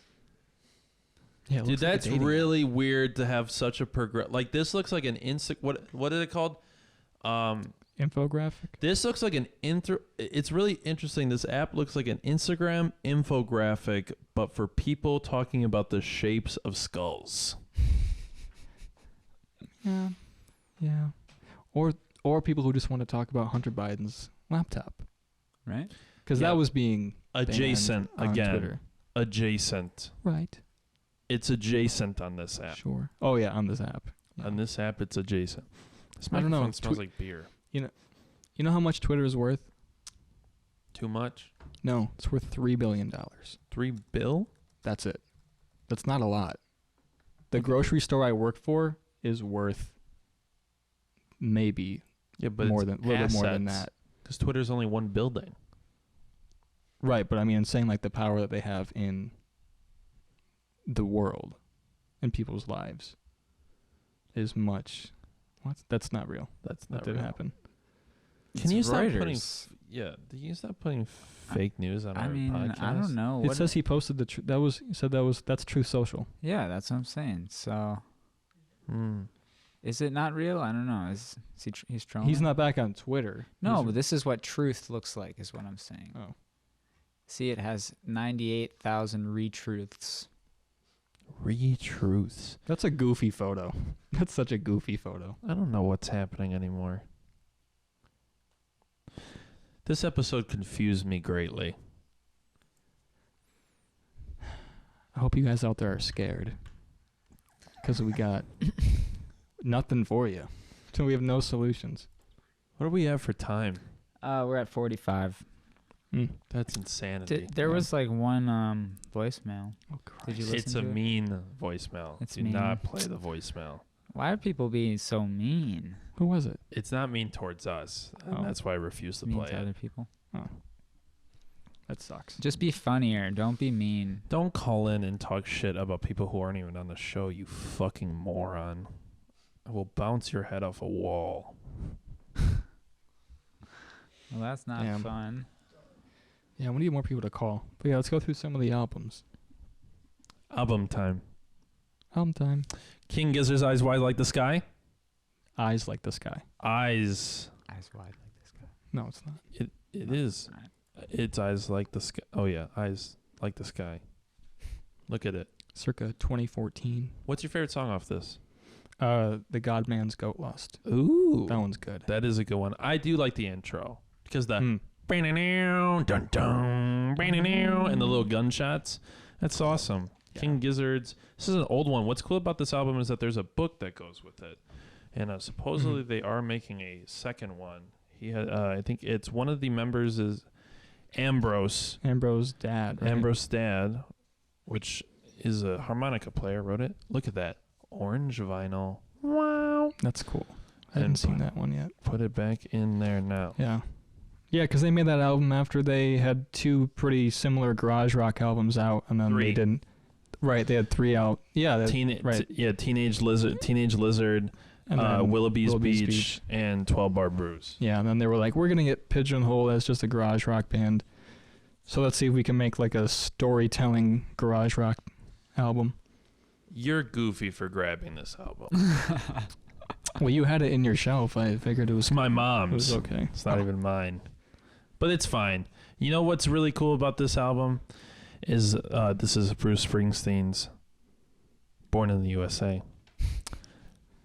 Yeah, it Dude, looks like a that's dating really weird to have such a this looks like an what is it called? infographic. This looks like it's really interesting. This app looks like an Instagram infographic, but for people talking about the shapes of skulls. Yeah. Yeah. Or people who just want to talk about Hunter Biden's laptop. Right? Because Yeah. that was being Adjacent banned on again. Twitter. Adjacent. Right. It's adjacent on this app. Sure. Oh, yeah, on this app. Yeah. On this app, it's adjacent. This I don't know. microphone smells like beer. You know how much Twitter is worth? Too much? No, it's worth $3 billion. $3 billion? That's it. That's not a lot. The grocery store I work for is worth maybe Yeah, but more it's than a little bit more than assets. that. Because Twitter's only one building. Right, but I mean, I'm saying the power that they have in the world and people's lives is much. What? That's not real. That's That not didn't real. happen. Can you stop putting? Reuters. Yeah. Do you stop putting fake news on I our mean, podcast? I don't know. It says he posted that's Truth Social. Yeah, that's what I'm saying. So, Hmm. is it not real? I don't know. Is he? He's trolling. He's not back on Twitter. No, He's- but this is what truth looks like. Is what I'm saying. Oh. See, it has 98,000 retruths. Retruths. That's a goofy photo. That's such a goofy photo. I don't know what's happening anymore. This episode confused me greatly. I hope you guys out there are scared. Because we got nothing for you. So we have no solutions. What do we have for time? We're at 45. That's insanity. There was like one voicemail. Oh, Christ. Did you listen It's to a it? mean voicemail. It's Do mean. not play the voicemail. Why are people being so mean? Who was it? It's not mean towards us. And Oh. that's why I refuse to Mean play to it. other people. Oh. That sucks. Just be funnier. Don't be mean. Don't call in and talk shit about people who aren't even on the show, you fucking moron. I will bounce your head off a wall. Well, that's not Damn. fun. Yeah, we need more people to call. But yeah, let's go through some of the albums. Album time. Album time. King Gizzards, Eyes Wide Like the Sky. Eyes Like the Sky. Eyes. Eyes wide like this guy. No, it's not. It is. Right. It's Eyes Like the Sky. Oh, yeah. Eyes Like the Sky. Look at it. Circa 2014. What's your favorite song off this? The Godman's Goat Lust. Ooh. That one's good. That is a good one. I do like the intro. Because the Hmm. dun dun and the little gunshots. That's awesome. Yeah. King Gizzards. This is an old one. What's cool about this album is that there's a book that goes with it. And supposedly they are making a second one. He had, I think it's one of the members is Ambrose. Ambrose's dad. Right? Ambrose's dad, which is a harmonica player, wrote it. Look at that. Orange vinyl. Wow. That's cool. I And haven't seen that one yet. Put it back in there now. Yeah. Yeah, because they made that album after they had two pretty similar garage rock albums out, and then Three. they didn't. Right, they had three out. Yeah, right. Teenage Lizard, And then Willoughby's Beach, and 12 Bar Brews. Yeah, and then they were like, we're gonna get pigeonholed as just a garage rock band. So let's see if we can make like a storytelling garage rock album. You're goofy for grabbing this album. Well, you had it in your shelf. I figured it was It's my It mom's. was okay. It's not even mine. But it's fine. You know what's really cool about this album is this is Bruce Springsteen's Born in the USA.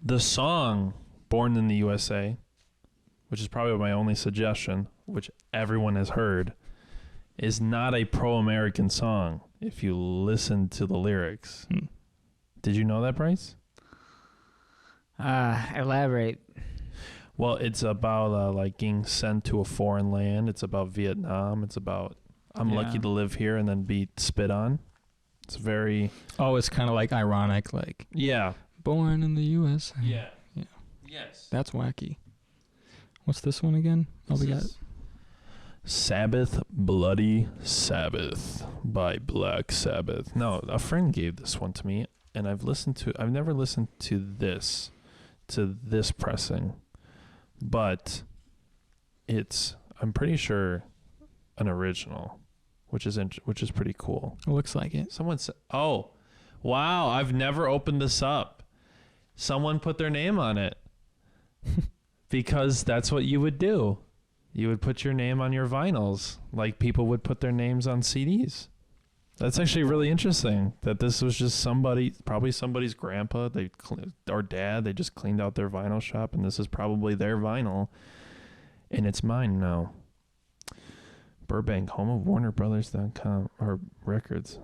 The song Born in the USA, which is probably my only suggestion, which everyone has heard, is not a pro-American song if you listen to the lyrics. Did you know that, Bryce? Elaborate. Well, it's about like getting sent to a foreign land. It's about Vietnam. It's about I'm lucky Yeah. to live here and then be spit on. It's very Oh, it's kind of like ironic, like yeah. born in the U.S. Yeah. Yeah. Yes. That's wacky. What's this one again? Oh, we got Sabbath, Bloody Sabbath by Black Sabbath. No, a friend gave this one to me, and I've never listened to this pressing, but I'm pretty sure an original, which is pretty cool. It looks like it. Someone said, "Oh, wow! I've never opened this up." Someone put their name on it because that's what you would do. You would put your name on your vinyls, like people would put their names on CDs. That's actually really interesting. That this was just probably somebody's grandpa, or dad. They just cleaned out their vinyl shop, and this is probably their vinyl, and it's mine now. Burbank, home of WarnerBrothers.com or records.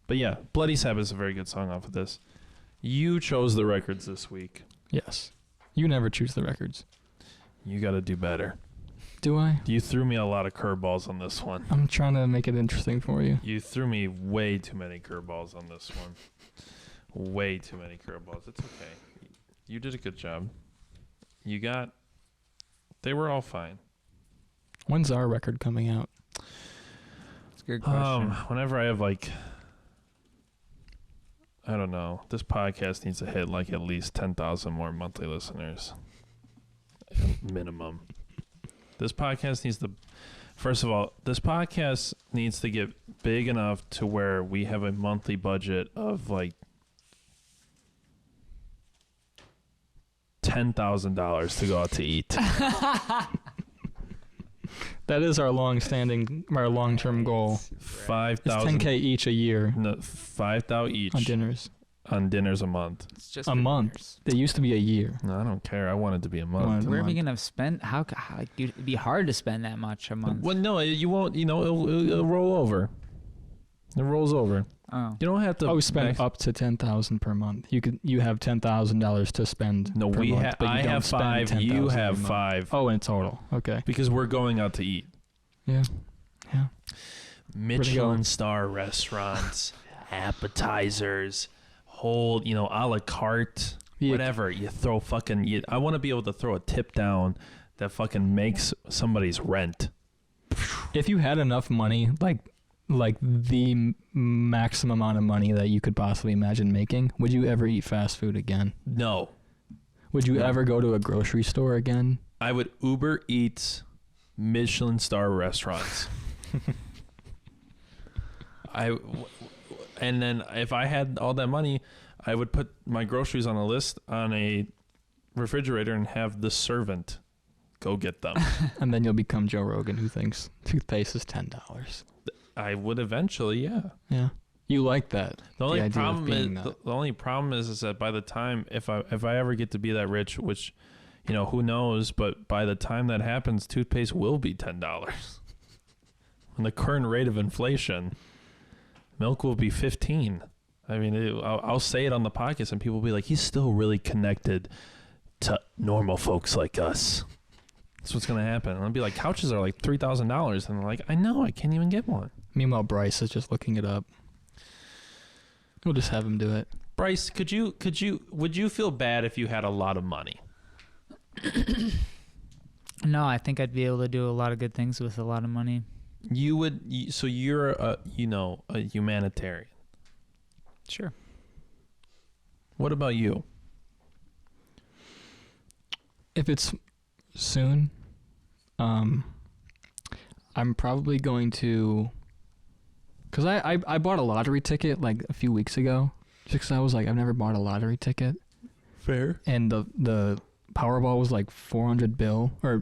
But yeah, Bloody Sabbath is a very good song off of this. You chose the records this week. Yes. You never choose the records. You got to do better. Do I? You threw me a lot of curveballs on this one. I'm trying to make it interesting for you. You threw me way too many curveballs on this one. Way too many curveballs. It's okay. You did a good job. They were all fine. When's our record coming out? It's a good question. Whenever I have like I don't know. This podcast needs to hit like at least 10,000 more monthly listeners. Minimum. This podcast needs to, first of all, this podcast needs to get big enough to where we have a monthly budget of like $10,000 to go out to eat. That is our long-term goal. 5,000. It's $10K each a year. No, 5,000 each on dinners. On dinners a month. It's just a month. Dinners. They used to be a year. No, I don't care. I want it to be a month. Where are we gonna spend? How dude, it'd be hard to spend that much a month. Well, no, you won't. You know, it'll roll over. It rolls over. Oh, You don't have to. We spend up to $10,000 per month. You have $10,000 to spend. No, per we month, have. but you I don't have spend 5. You $10,000 have a month. 5. Oh, in total. Okay. Because we're going out to eat. Yeah. Yeah. Michelin star restaurants, appetizers, whole, a la carte, Yeah. whatever. You throw fucking. I want to be able to throw a tip down that fucking makes somebody's rent. If you had enough money, like the maximum amount of money that you could possibly imagine making, would you ever eat fast food again? No. Would you No. ever go to a grocery store again? I would Uber Eats Michelin star restaurants. And then if I had all that money, I would put my groceries on a list on a refrigerator and have the servant go get them. And then you'll become Joe Rogan, who thinks toothpaste is $10. I would eventually, yeah. Yeah. You like that. The only idea of problem is being that. the only problem is that by the time if I ever get to be that rich, which who knows, but by the time that happens, toothpaste will be $10. On the current rate of inflation, milk will be 15. I mean, I'll say it on the podcast, and people will be like, "He's still really connected to normal folks like us." That's what's gonna happen. And I'll be like, "Couches are like $3,000," and they're like, "I know, I can't even get one." Meanwhile, Bryce is just looking it up. We'll just have him do it. Bryce, would you feel bad if you had a lot of money? no, I think I'd be able to do a lot of good things with a lot of money. You would. So you're a humanitarian. Sure. What about you? If it's soon, I'm probably going to, because I bought a lottery ticket like a few weeks ago, just because I was like, I've never bought a lottery ticket. Fair. And the Powerball was like 400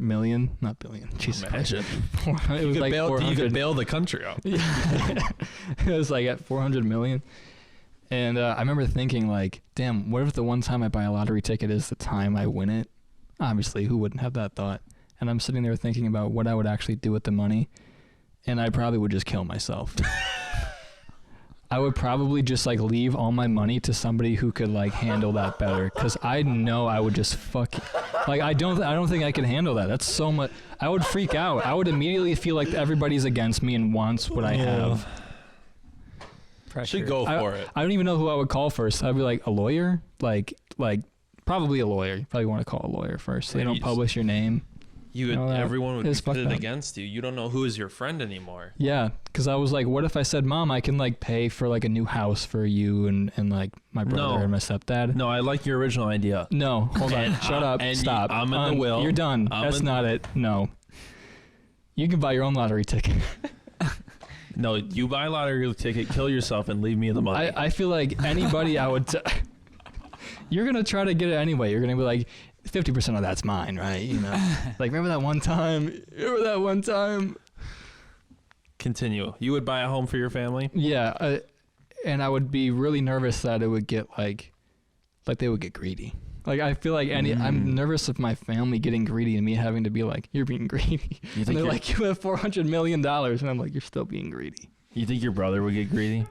million, not billion. Jesus Imagine. Christ. It was like 400. You could bail the country out. It was like at 400 million. And I remember thinking like, damn, what if the one time I buy a lottery ticket is the time I win it? Obviously, who wouldn't have that thought? And I'm sitting there thinking about what I would actually do with the money. And I probably would just kill myself. I would probably just like leave all my money to somebody who could like handle that better. Cause I know I would just I don't think I could handle that. That's so much. I would freak out. I would immediately feel like everybody's against me and wants what I have. Pressure. Should go for it. I don't even know who I would call first. I'd be like, a lawyer? Like probably a lawyer. You probably want to call a lawyer first. So they don't publish your name. Everyone would be pitted up. against you. You don't know who is your friend anymore. Yeah, because I was like, what if I said, Mom, I can like pay for like a new house for you and like my brother and my stepdad? No, I like your original idea. No, hold on. Shut up. Stop. I'm in the will. You're done. That's not it. No. You can buy your own lottery ticket. No, you buy a lottery ticket, kill yourself, and leave me the money. I feel like anybody I would... You're going to try to get it anyway. You're going to be like, 50% of that's mine, right? Like, remember that one time? Continue. You would buy a home for your family? Yeah. And I would be really nervous that it would get like they would get greedy. Like, I feel like I'm nervous of my family getting greedy and me having to be like, you're being greedy. And they're like, you have $400 million. And I'm like, you're still being greedy. You think your brother would get greedy?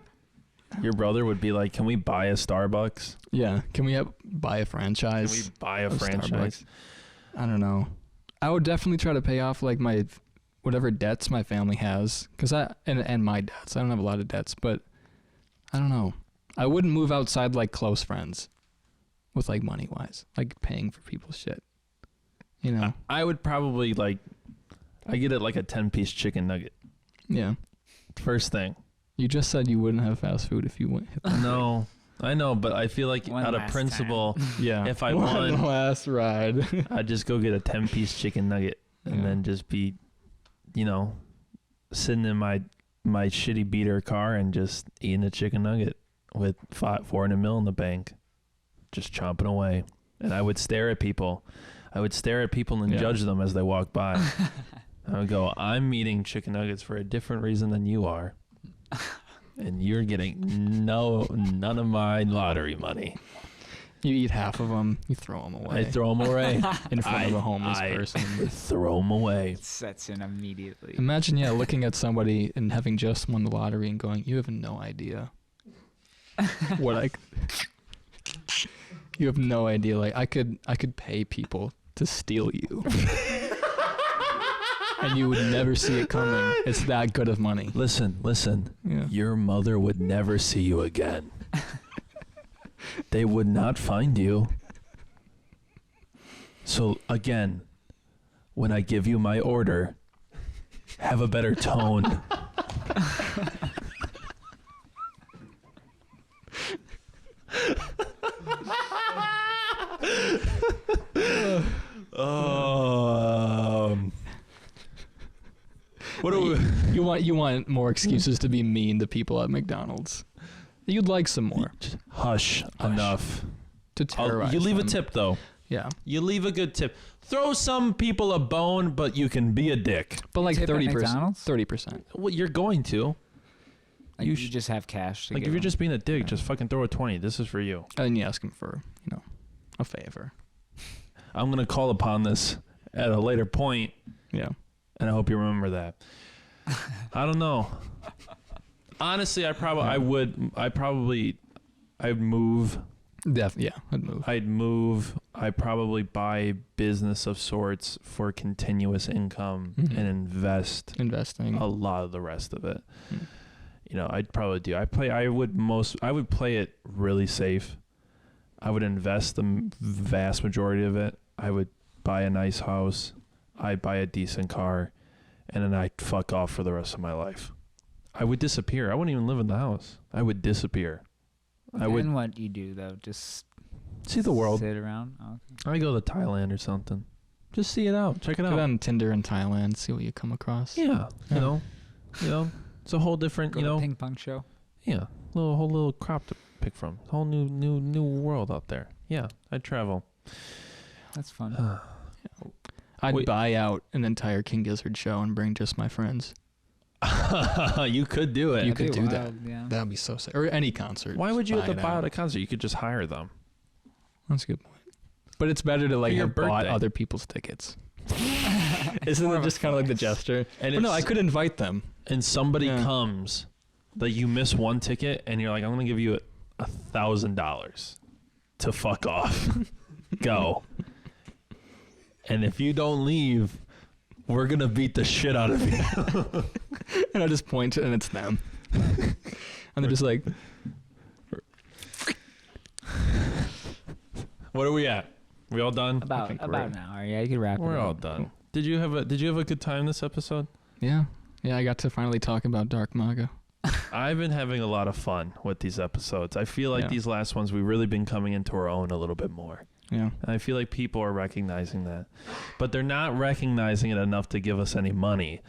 Your brother would be like, can we buy a Starbucks? Yeah. Can we buy a franchise? Can we buy a franchise? Starbucks? I don't know. I would definitely try to pay off like my whatever debts my family has. And my debts. I don't have a lot of debts, but I don't know. I wouldn't move outside like close friends. With like money wise, like paying for people's shit, I would probably I get it like a 10-piece chicken nugget. Yeah. First thing. You just said you wouldn't have fast food if you went. No, I know, but I feel like One out of last principle, Yeah. if I One won, last ride. I'd just go get a 10-piece chicken nugget and Yeah. then just be, sitting in my shitty beater car and just eating a chicken nugget with $400 million in the bank, just chomping away. And I would stare at people. And judge them as they walk by. I would go, I'm eating chicken nuggets for a different reason than you are. And you're getting none of my lottery money. You eat half of them, you throw them away. I throw them away. in front of a homeless I person. throw them away. It sets in immediately. Imagine, looking at somebody and having just won the lottery and going, you have no idea what you have no idea. Like, I could pay people to steal you. And you would never see it coming. It's that good of money. Listen. Yeah. Your mother would never see you again. They would not find you. So again, when I give you my order, have a better tone. What do we? You want more excuses to be mean to people at McDonald's. You'd like some more. Hush. Enough. To terrorize You leave them. a tip though. Yeah. You leave a good tip. Throw some people a bone, but you can be a dick. But like Tip at 30%. McDonald's? 30%. Well, you're going to. Like, You you sh- just have cash. To Like, give if you're them. just being a dick, just fucking throw a 20. This is for you. And then you ask him for, a favor. I'm going to call upon this at a later point, Yeah. and I hope you remember that. I don't know. Honestly, I'd move. I'd move. I'd probably buy a business of sorts for continuous income Mhm. and invest Investing. a lot of the rest of it. Mm. I'd probably do. I would play it really safe. I would invest the vast majority of it. I would buy a nice house. I'd buy a decent car, and then I'd fuck off for the rest of my life. I would disappear. I wouldn't even live in the house. I would disappear. And what you do though, just See the world. sit around. Oh, okay. I go to Thailand or something. Just see it out. Check it Get out. on Tinder in Thailand, see what you come across. Yeah, Yeah. it's a whole different, Go to ping pong show. yeah, whole little crop to pick from. Whole new world out there. Yeah, I'd travel. That's fun. I'd Wait. buy out an entire King Gizzard show and bring just my friends. You could do it. You That'd could be do wild, Yeah. That'd be so sick. Or any concert. Why would you have to buy out it a concert? You could just hire them. That's a good point. But it's better to like For your have bought birthday. other people's tickets. Isn't More it of a just kind of like the flex. gesture? And But no, if- I could invite them. And somebody Yeah. comes, like you miss one ticket, and you're like, I'm gonna give you $1,000 to fuck off. Go. And if you don't leave, we're gonna beat the shit out of you. And I just point and it's them. And they're just like, What are we at? We all done? About think we're about in. an hour. Yeah, you could wrap We're it all up. done. Did you have a good time this episode? yeah. Yeah, I got to finally talk about Dark Maga. I've been having a lot of fun with these episodes. I feel like Yeah. these last ones we've really been coming into our own a little bit more. Yeah. And I feel like people are recognizing that. But they're not recognizing it enough to give us any money.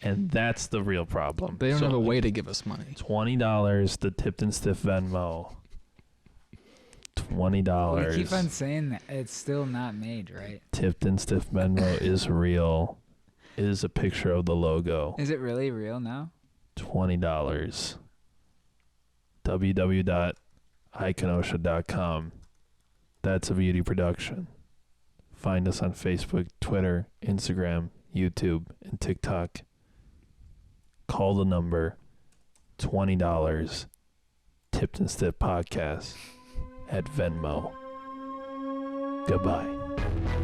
And that's the real problem. They don't So, have a way to give us money. $20, the Tipped and Stiff Venmo. $20. We keep on saying that it's still not made, right? Tipped and Stiff Venmo is real. It is a picture of the logo. Is it really real now? $20. www.iconosha.com. That's a beauty production. Find us on Facebook, Twitter, Instagram, YouTube, and TikTok. Call the number $20 Tipped and Stiff Podcast at Venmo. Goodbye.